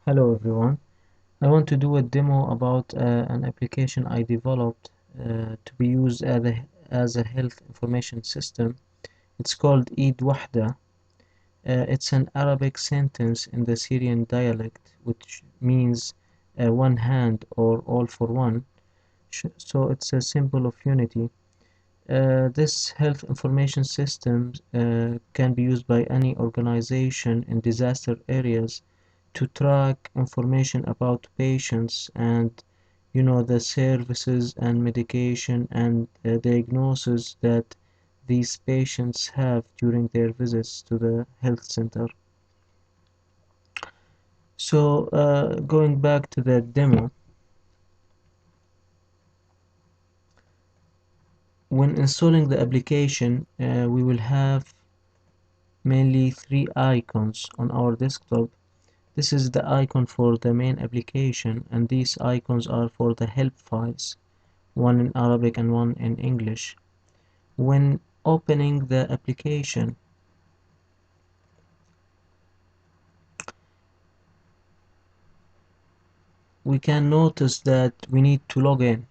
Hello everyone. I want to do a demo about an application I developed to be used as a health information system. It's called Eid Wahdeh. It's an Arabic sentence in the Syrian dialect, which means one hand or all for one. So it's a symbol of unity. This health information system can be used by any organization in disaster areas to track information about patients and the services and medication and diagnosis that these patients have during their visits to the health center. So going back to the demo, when installing the application, we will have mainly three icons on our desktop. This is the icon for the main application, and these icons are for the help files, one in Arabic and one in English. When opening the application, we can notice that we need to log in.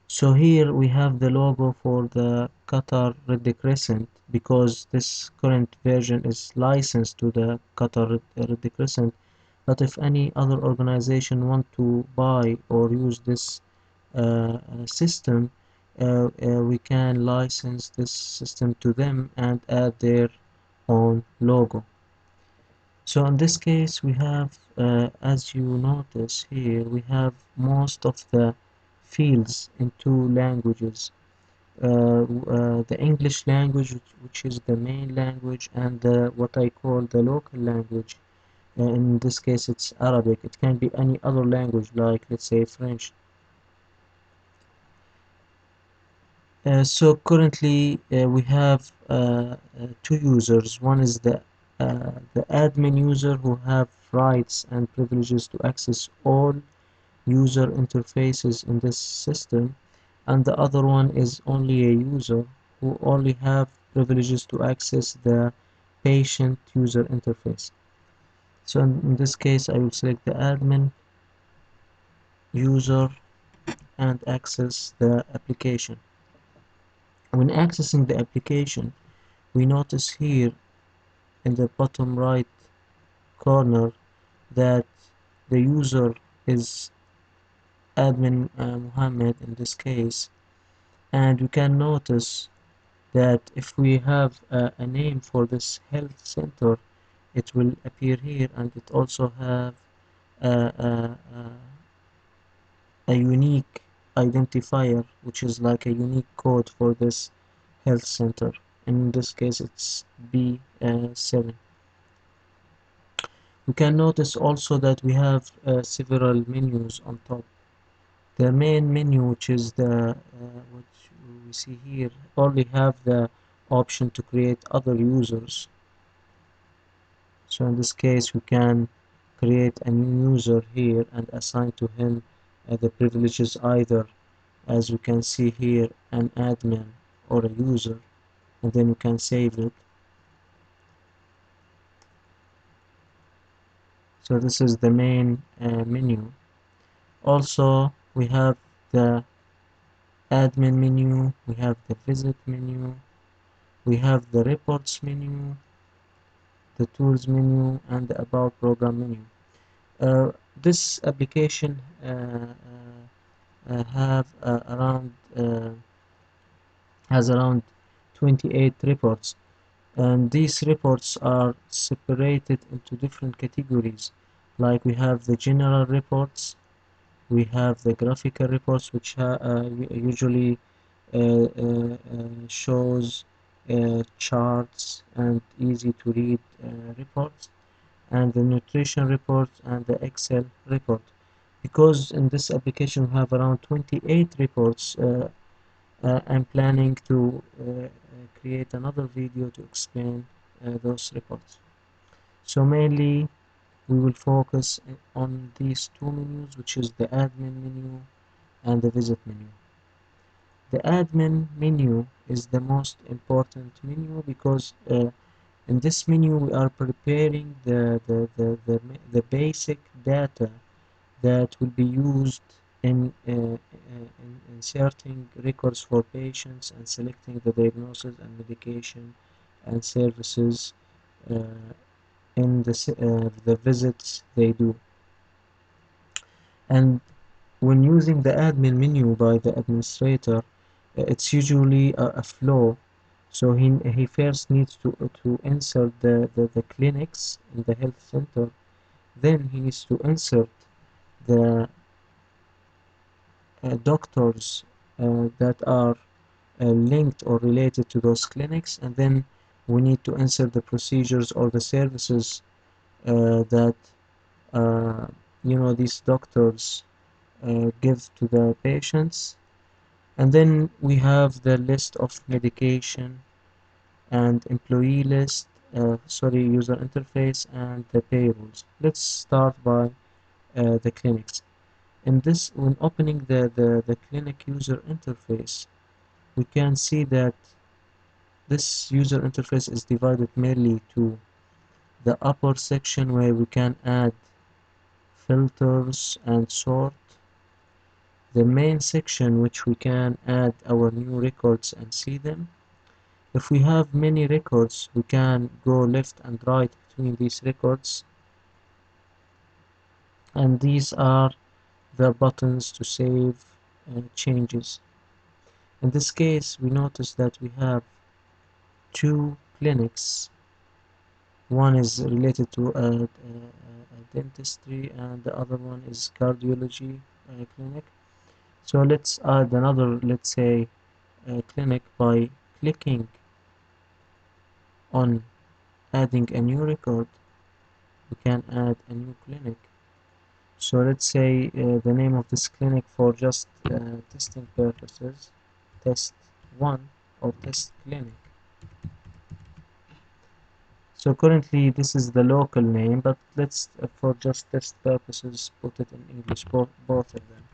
So here we have the logo for the Qatar Red Crescent because this current version is licensed to the Qatar Red Crescent. But if any other organization want to buy or use this system, we can license this system to them and add their own logo. So in this case, we have, as you notice here, we have most of the fields in two languages. The English language, which is the main language, and what I call the local language. In this case, it's Arabic. It can be any other language, like let's say French. So currently we have two users. One is the admin user who have rights and privileges to access all user interfaces in this system, and the other one is only a user who only have privileges to access the patient user interface. So in this case, I will select the admin user and access the application. When accessing the application, we notice here in the bottom right corner that the user is admin Muhammad in this case, and we can notice that if we have a name for this health center, it will appear here, and it also have a unique identifier, which is like a unique code for this health center. In this case, it's B7. We can notice also that we have several menus on top. The main menu, which is which we see here, only have the option to create other users. So in this case, we can create a new user here and assign to him the privileges, either, as we can see here, an admin or a user, and then we can save it. So this is the main menu. Also, we have the admin menu, we have the visit menu, we have the reports menu, the tools menu, and the about program menu. This application have around has around 28 reports, and these reports are separated into different categories. Like we have the general reports, we have the graphical reports, which usually shows charts and easy to read reports, and the nutrition report and the Excel report. Because in this application we have around 28 reports, I'm planning to create another video to explain those reports. So mainly we will focus on these two menus, which is the admin menu and the visit menu. The admin menu is the most important menu because in this menu we are preparing the basic data that will be used in inserting records for patients and selecting the diagnosis and medication and services uh, in the visits they do. And when using the admin menu by the administrator, it's usually a flow. So he first needs to insert the clinics in the health center. Then he needs to insert the doctors that are linked or related to those clinics, and then we need to insert the procedures or the services that uh, these doctors give to the patients. And then we have the list of medication and employee list, user interface, and the payrolls. Let's start by the clinics. In this, when opening the clinic user interface, we can see that this user interface is divided mainly to the upper section where we can add filters and sort, the main section which we can add our new records and see them. If we have many records, we can go left and right between these records, and these are the buttons to save changes. In this case, we notice that we have two clinics. One is related to dentistry, and the other one is cardiology clinic. So let's add another, let's say, clinic by clicking on adding a new record. We can add a new clinic. So let's say the name of this clinic for just testing purposes, test 1 or test clinic. So currently this is the local name, but let's for just test purposes put it in English, both of them.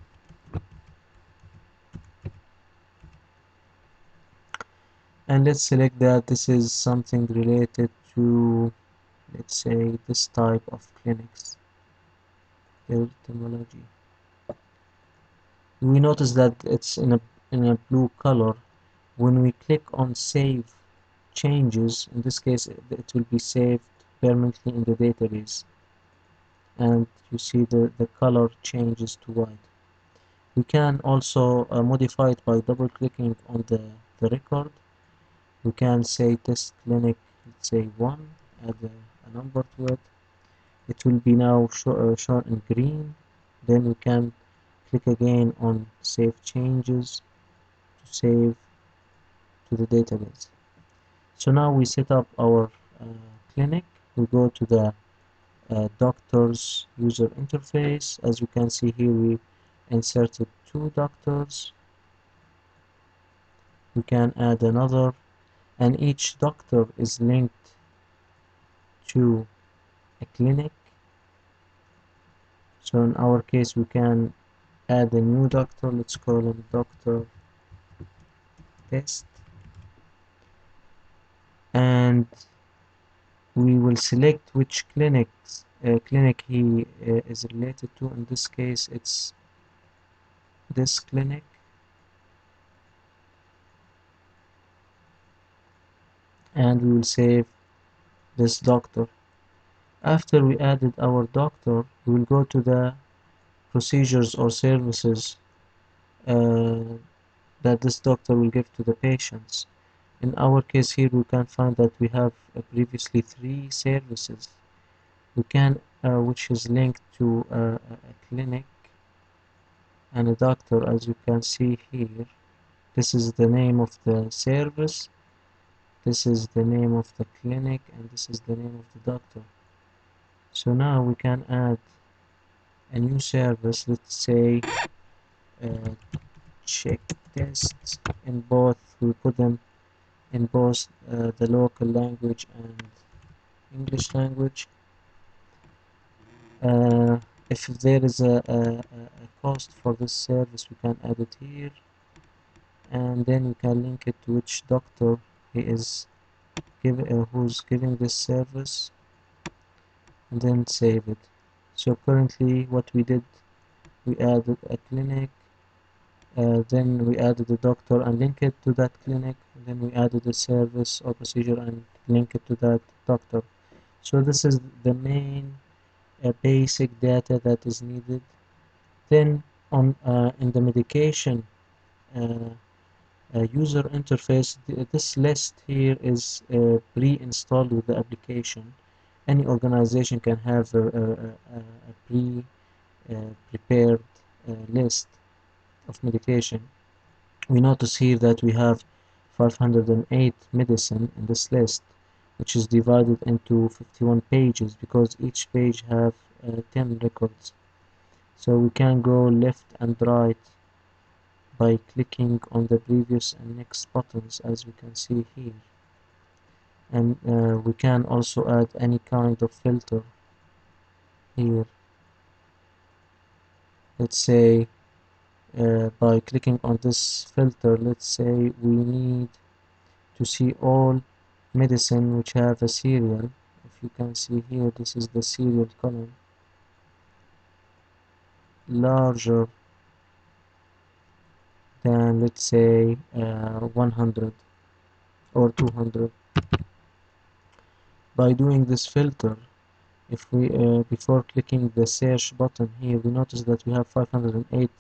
And let's select that this is something related to, let's say, this type of clinics, etymology. We notice that it's in a blue color. When we click on save changes, in this case it will be saved permanently in the database, and you see the color changes to white. We can also modify it by double clicking on the record. We can say test clinic, let's say 1, add a number to it. It will be now shown in green. Then we can click again on save changes to save to the database. So now we set up our clinic. We go to the doctor's user interface. As you can see here, we inserted 2 doctors. We can add another, and each doctor is linked to a clinic. So in our case, we can add a new doctor. Let's call him Doctor Test, and we will select which clinic he is related to. In this case, it's this clinic, and we will save this doctor. After we added our doctor, we will go to the procedures or services uh, that this doctor will give to the patients. In our case here, we can find that we have previously 3 services. We can, which is linked to a clinic and a doctor, as you can see here. This is the name of the service, this is the name of the clinic, and this is the name of the doctor. So now we can add a new service. Let's say uh, check tests. In both, we put them in both the local language and English language. If there is a cost for this service, we can add it here, and then we can link it to which doctor he is who's giving this service, and then save it. So currently what we did, we added a clinic, then we added a doctor and link it to that clinic, then we added a service or procedure and link it to that doctor. So this is the main basic data that is needed. Then on in the medication uh, user interface, this list here is pre-installed with the application. Any organization can have a prepared list of medication. We notice here that we have 508 medicine in this list, which is divided into 51 pages because each page have 10 records. So we can go left and right by clicking on the previous and next buttons, as we can see here. And we can also add any kind of filter here. Let's say by clicking on this filter, let's say we need to see all medicine which have a serial. If you can see here, this is the serial column, larger than, let's say, 100 or 200. By doing this filter, if we before clicking the search button here, we notice that we have 508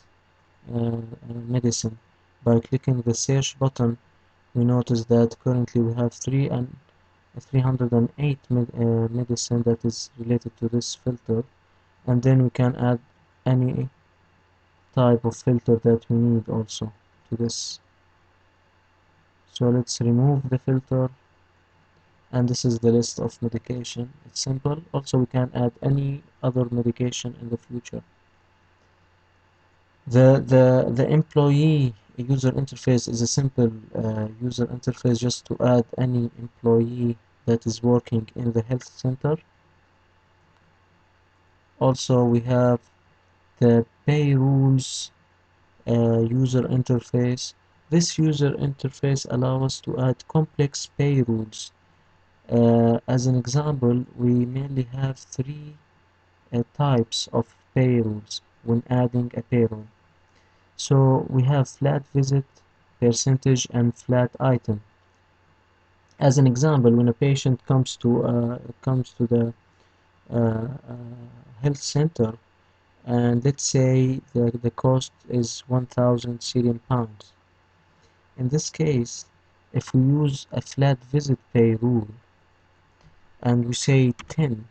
medicine. By clicking the search button, we notice that currently we have 308 medicine that is related to this filter, and then we can add any type of filter that we need also to this. So let's remove the filter, and this is the list of medication. It's simple. Also we can add any other medication in the future. The employee user interface is a simple user interface just to add any employee that is working in the health center. Also we have the pay rules user interface. This user interface allows us to add complex pay rules. As an example, we mainly have three types of pay rules when adding a payroll. So we have flat visit, percentage, and flat item. As an example, when a patient comes to the health center, and let's say the cost is 1,000 Syrian pounds. In this case, if we use a flat visit pay rule and we say 10,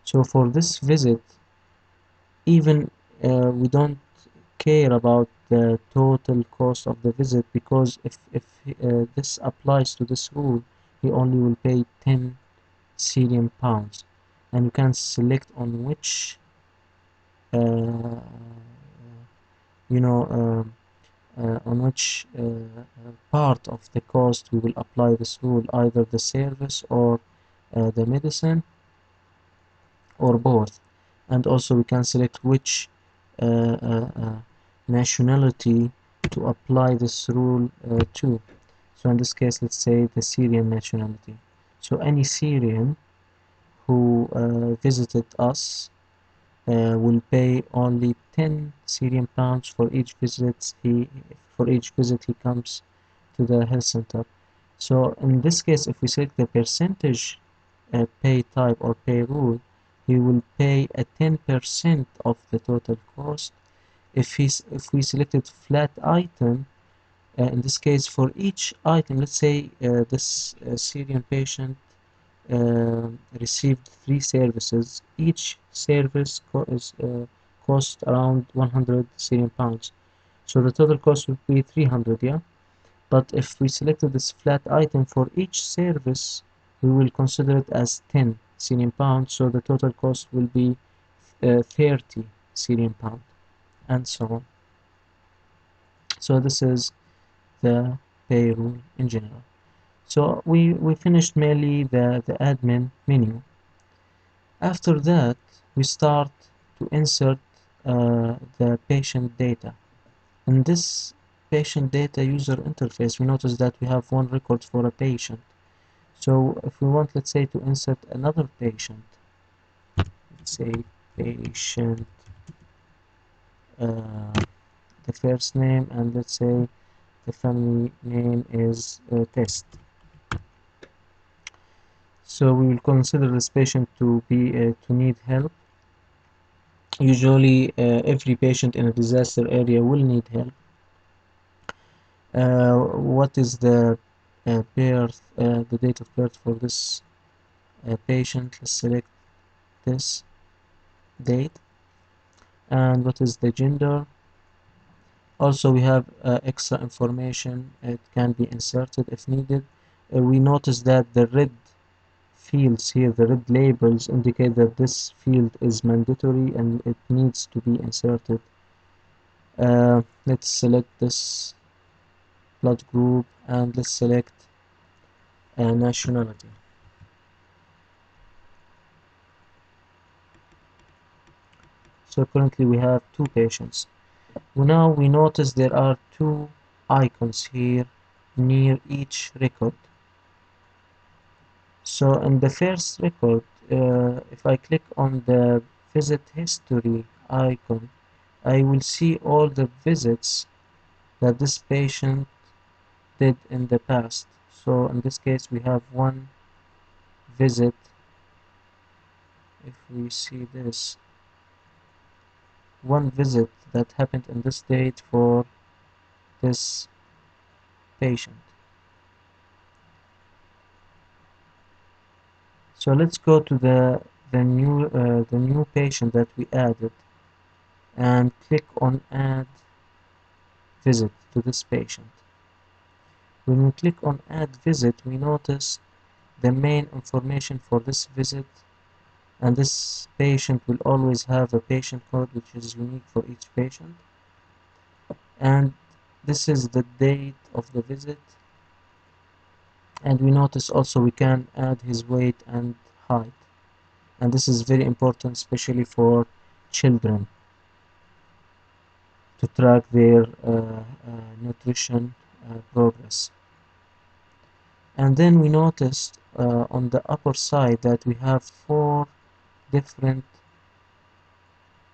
so for this visit, even we don't care about the total cost of the visit, because if this applies to this rule, he only will pay 10 Syrian pounds, and you can select on which you know on which part of the cost we will apply this rule, either the service or the medicine or both. And also we can select which uh, uh, uh, nationality to apply this rule to. So in this case, let's say the Syrian nationality. So any Syrian who visited us will pay only 10 Syrian pounds for each visit he comes to the health center. So in this case, if we select the percentage pay type or pay rule, he will pay a 10% of the total cost. If we selected flat item, in this case for each item, let's say this Syrian patient received three services. Each service cost around 100 Syrian pounds. So the total cost would be 300, yeah? But if we selected this flat item for each service, we will consider it as 10 Syrian pounds, so the total cost will be 30 Syrian pound, and so on. So this is the payroll in general. So we finished mainly the admin menu. After that, we start to insert the patient data. In this patient data user interface, we notice that we have one record for a patient. So if we want, let's say, to insert another patient, let's say patient, uh, the first name, and let's say the family name is test. So we will consider this patient to need help. Usually, every patient in a disaster area will need help. What is the date of birth for this patient? Let's select this date. And what is the gender? Also, we have extra information. It can be inserted if needed. We notice that the red fields here, the red labels, indicate that this field is mandatory and it needs to be inserted. Let's select this blood group and let's select nationality. So currently we have two patients. Now we notice there are two icons here near each record. So in the first record, if I click on the visit history icon, I will see all the visits that this patient did in the past. So in this case, we have one visit. If we see this, one visit that happened in this date for this patient. So let's go to the new patient that we added and click on add visit to this patient. When we click on add visit, we notice the main information for this visit, and this patient will always have a patient code which is unique for each patient, and this is the date of the visit. And we notice also we can add his weight and height, and this is very important especially for children to track their nutrition progress. And then we noticed on the upper side that we have four different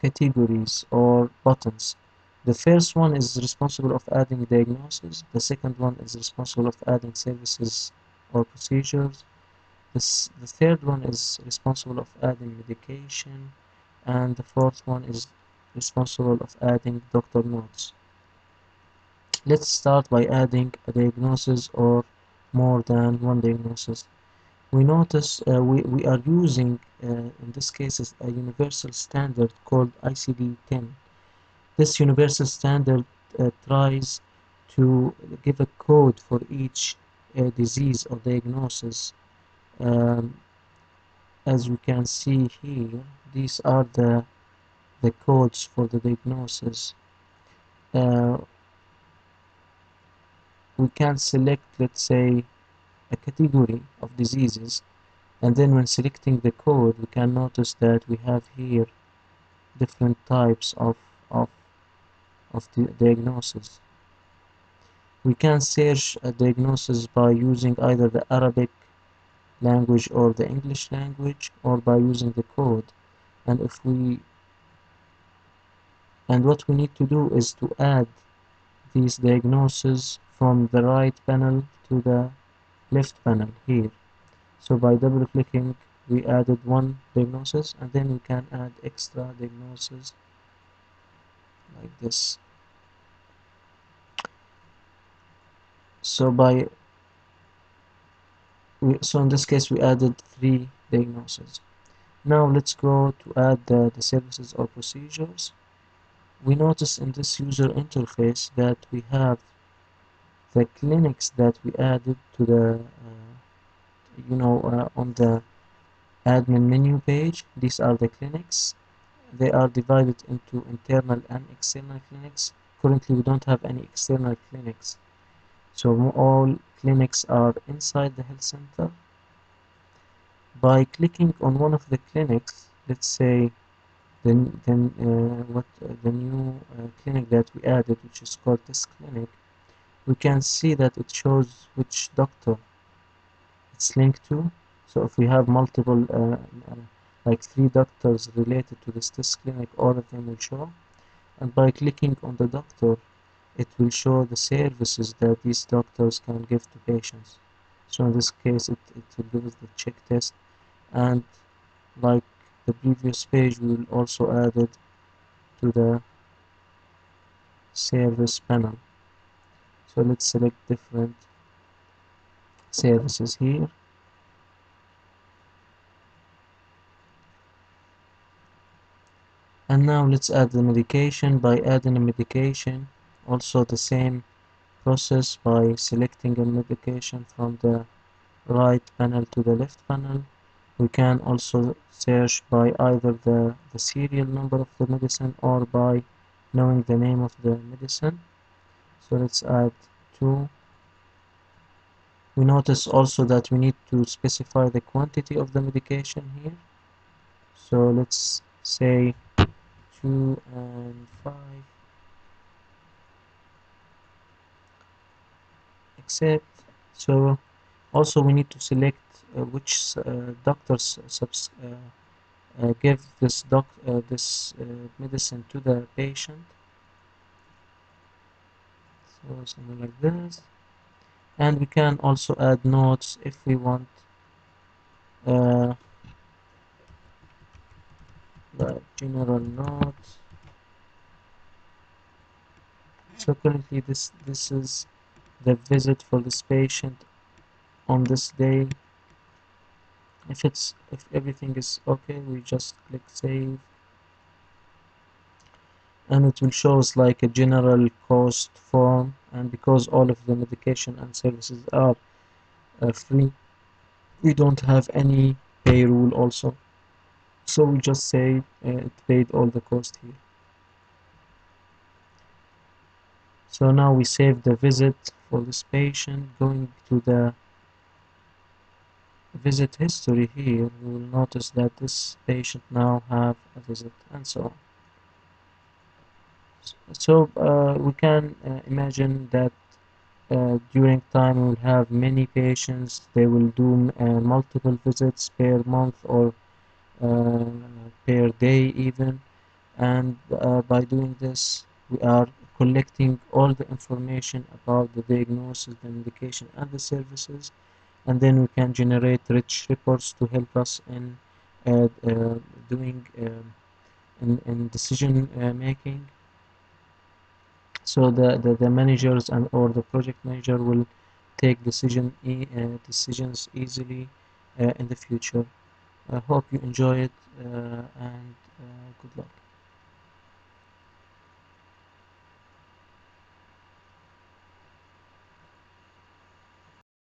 categories or buttons. The first one is responsible of adding diagnosis. The second one is responsible of adding services or procedures. The third one is responsible of adding medication. And the fourth one is responsible of adding doctor notes. Let's start by adding a diagnosis or more than one diagnosis. We notice we are using, in this case, a universal standard called ICD-10. This universal standard tries to give a code for each disease or diagnosis. Um, as we can see here, these are the codes for the diagnosis. Uh, we can select, let's say, a category of diseases, and then when selecting the code, we can notice that we have here different types of, of the diagnosis. We can search a diagnosis by using either the Arabic language or the English language, or by using the code. And if we and what we need to do is to add these diagnoses from the right panel to the left panel here. So by double clicking, we added one diagnosis, and then we can add extra diagnoses like this. So so in this case we added three diagnoses. Now let's go to add the services or procedures. We notice in this user interface that we have the clinics that we added to the on the admin menu page. These are the clinics. They are divided into internal and external clinics. Currently we don't have any external clinics, so all clinics are inside the health center. By clicking on one of the clinics, let's say the new clinic that we added, which is called this clinic, we can see that it shows which doctor it's linked to. So if we have multiple like 3 doctors related to this clinic, all of them will show. And by clicking on the doctor, it will show the services that these doctors can give to patients. So in this case, it will give us the check test, and like the previous page, we will also add it to the service panel. So let's select different services here. And now let's add the medication. By adding a medication, also the same process by selecting a medication from the right panel to the left panel. We can also search by either the serial number of the medicine or by knowing the name of the medicine. So let's add 2. We notice also that we need to specify the quantity of the medication here. So let's say 2 and 5, accept. So also we need to select which doctors give this medicine to the patient. So something like this. And we can also add notes if we want, uh, the general note. So currently this is the visit for this patient on this day. If everything is okay, we just click save, and it will show us like a general cost form. And because all of the medication and services are free, we don't have any pay rule also, so we just say it paid all the cost here. So now we save the visit for this patient. Going to the visit history here, we will notice that this patient now have a visit, and so on. So we can imagine that during time we will have many patients. They will do multiple visits per month or uh, per day even. And by doing this, we are collecting all the information about the diagnosis, the medication, and the services, and then we can generate rich reports to help us in doing in decision making. So the managers and or the project manager will take decisions easily in the future. I hope you enjoy it, and good luck.